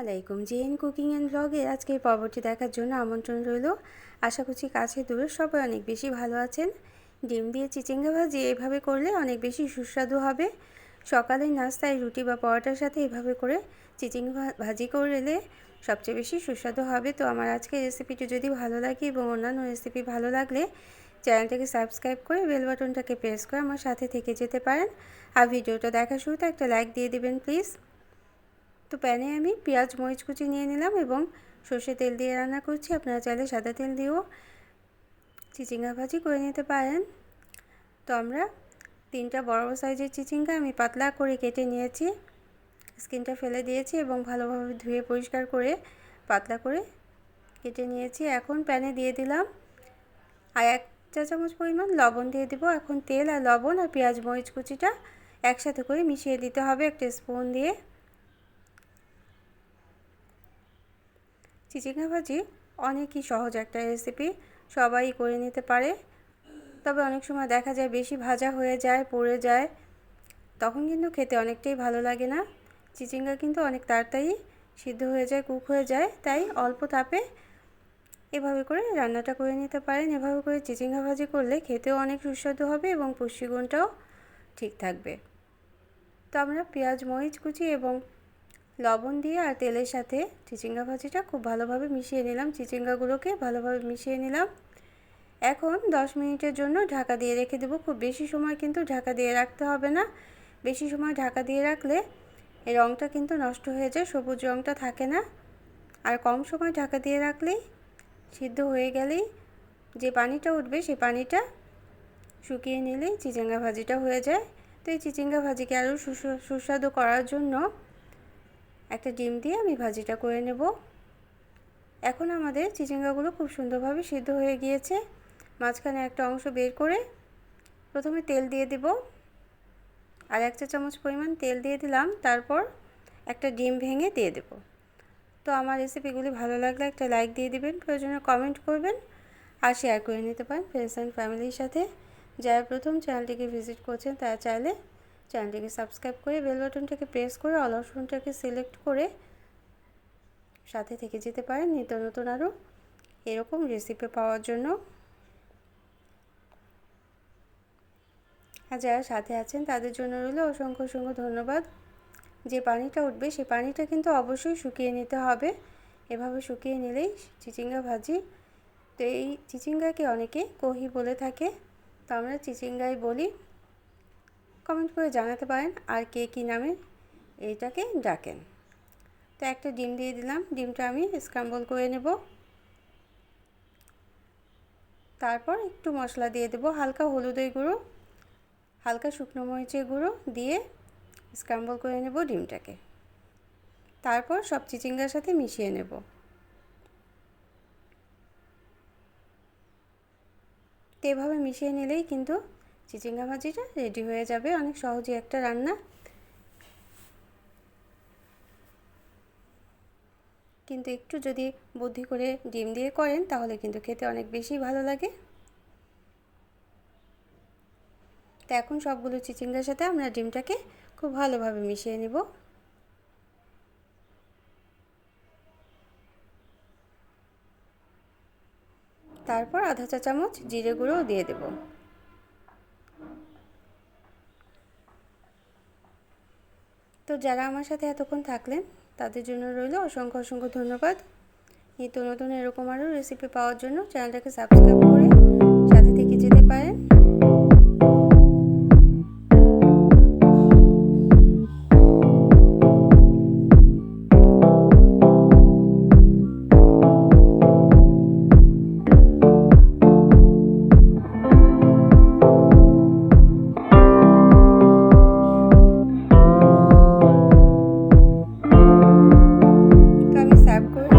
আলাইকুম JN cooking and ব্লগের আজকের পর্বটি দেখার জন্য আমন্ত্রণ রইল। আশা করছি কাছে দূরে সবাই অনেক বেশি ভালো আছেন। ডিম দিয়ে চিচিঙ্গা ভাজি এভাবে করলে অনেক বেশি সুস্বাদু হবে। সকালের নাস্তায় রুটি বা পরোটার সাথে এভাবে করে চিচিঙ্গা ভাজি করলে সবচেয়ে বেশি সুস্বাদু হবে। তো আমার আজকের রেসিপিটি যদি ভালো লাগে এবং অন্যান্য রেসিপি ভালো লাগলে চ্যানেলটাকে সাবস্ক্রাইব করে বেল বাটনটাকে প্রেস করে আমার সাথে থেকে যেতে পারেন। আর ভিডিওটা দেখার শুরুতে একটা লাইক দিয়ে দিবেন প্লিজ। তো প্যানে আমি পেঁয়াজ মরিচ কুচি নিয়ে নিলাম এবং সর্ষে তেল দিয়ে রান্না করছি। আপনারা চাইলে সাদা তেল দিয়েও চিচিঙ্গা ভাজি করে নিতে পারেন। তো আমরা 3টা বড় সাইজের চিচিঙ্গা আমি পাতলা করে কেটে নিয়েছি, স্কিনটা ফেলে দিয়েছি এবং ভালোভাবে ধুয়ে পরিষ্কার করে পাতলা করে কেটে নিয়েছি। এখন প্যানে দিয়ে দিলাম আর 1 চা চামচ পরিমাণ লবণ দিয়ে দিব। এখন তেল আর লবণ আর পেঁয়াজ মরিচ কুচিটা একসাথে করে মিশিয়ে দিতে হবে একটা স্পুন দিয়ে। চিচিঙ্গা ভাজি অনেকই সহজ একটা রেসিপি, সবাই করে নিতে পারে। তবে অনেক সময় দেখা যায় বেশি ভাজা হয়ে যায়, পুড়ে যায়, তখন কিন্তু খেতে অনেকটাই ভালো লাগে না। চিচিঙ্গা কিন্তু অনেক তাড়াতাড়ি সিদ্ধ হয়ে যায়, কুক হয়ে যায়, তাই অল্প তাপে এভাবে করে রান্নাটা করে নিতে পারেন। এভাবে করে চিচিঙ্গা ভাজি করলে খেতেও অনেক সুস্বাদু হবে এবং পুষ্টিগুণটাও ঠিক থাকবে। তো আমরা পেঁয়াজ মরিচ কুচি এবং লবণ দিয়ে আর তেলের সাথে চিচিঙ্গা ভাজিটা খুব ভালোভাবে মিশিয়ে নিলাম, চিচিঙ্গাগুলোকে ভালোভাবে মিশিয়ে নিলাম। এখন 10 মিনিটের জন্য ঢাকা দিয়ে রেখে দেবো। খুব বেশি সময় কিন্তু ঢাকা দিয়ে রাখতে হবে না, বেশি সময় ঢাকা দিয়ে রাখলে এই রঙটা কিন্তু নষ্ট হয়ে যায়, সবুজ রঙটা থাকে না। আর কম সময় ঢাকা দিয়ে রাখলেই সিদ্ধ হয়ে গেলেই যে পানিটা উঠবে সেই পানিটা শুকিয়ে নিলেই চিচিঙ্গা ভাজিটা হয়ে যায়। তো এই চিচিঙ্গা ভাজিকে আরও সুস্বাদু করার জন্য একটা ডিম দিয়ে আমি ভাজিটা করে নেব। এখন আমাদের চিচিঙ্গাগুলো খুব সুন্দরভাবে সিদ্ধ হয়ে গিয়েছে। মাঝখানে একটা অংশ বের করে প্রথমে তেল দিয়ে দেব, আর 1 চা চামচ পরিমাণ তেল দিয়ে দিলাম, তারপর একটা ডিম ভেঙে দিয়ে দেব। তো আমার রেসিপিগুলি ভালো লাগলে একটা লাইক দিয়ে দিবেন, প্রয়োজনে কমেন্ট করবেন আর শেয়ার করে নিতে পারেন ফ্রেন্ডস অ্যান্ড ফ্যামিলির সাথে। যারা প্রথম চ্যানেলটিকে ভিজিট করছেন তারা চাইলে চ্যানেলটিকে সাবস্ক্রাইব করে বেল বাটনটাকে প্রেস করে অল অপশনটাকে সিলেক্ট করে সাথে থেকে যেতে পারেন নিত্য নতুন আরও এরকম রেসিপি পাওয়ার জন্য। আর যারা সাথে আছেন তাদের জন্য রইল অসংখ্য অসংখ্য ধন্যবাদ। যে পানিটা উঠবে সেই পানিটা কিন্তু অবশ্যই শুকিয়ে নিতে হবে। এভাবে শুকিয়ে নিলেই চিচিঙ্গা ভাজি। তো এই চিচিঙ্গাকে অনেকে কহি বলে থাকে, তো আমরা চিচিঙ্গাই বলি। কমেন্ট করে জানাতে পারেন আর কে কী নামে এইটাকে ডাকেন। তো একটা ডিম দিয়ে দিলাম, ডিমটা আমি স্ক্র্যাম্বল করে নেব। তারপর একটু মশলা দিয়ে দেব, হালকা হলুদের গুঁড়ো, হালকা শুকনো মরিচের গুঁড়ো দিয়ে স্ক্র্যাম্বল করে নেব ডিমটাকে। তারপর সব চিচিঙ্গার সাথে মিশিয়ে নেব। তো এভাবে মিশিয়ে নিলেই কিন্তু চিচিঙ্গা ভাজিটা রেডি হয়ে যাবে। অনেক সহজে একটা রান্না, কিন্তু একটু যদি বুদ্ধি করে ডিম দিয়ে করেন তাহলে কিন্তু খেতে অনেক বেশি ভালো লাগে। তো এখন সবগুলো চিচিঙ্গার সাথে আমরা ডিমটাকে খুব ভালোভাবে মিশিয়ে নেব। তারপর আধা চা চামচ জিরে গুঁড়োও দিয়ে দেব। তো যারা আমার সাথে এতক্ষণ থাকলেন তাদের জন্য রইল অসংখ্য অসংখ্য ধন্যবাদ। নিত্য নতুন এরকম আরও রেসিপি পাওয়ার জন্য চ্যানেলটাকে সাবস্ক্রাইব করে সাথে থেকে যেতে পারেন। সার্ভ করে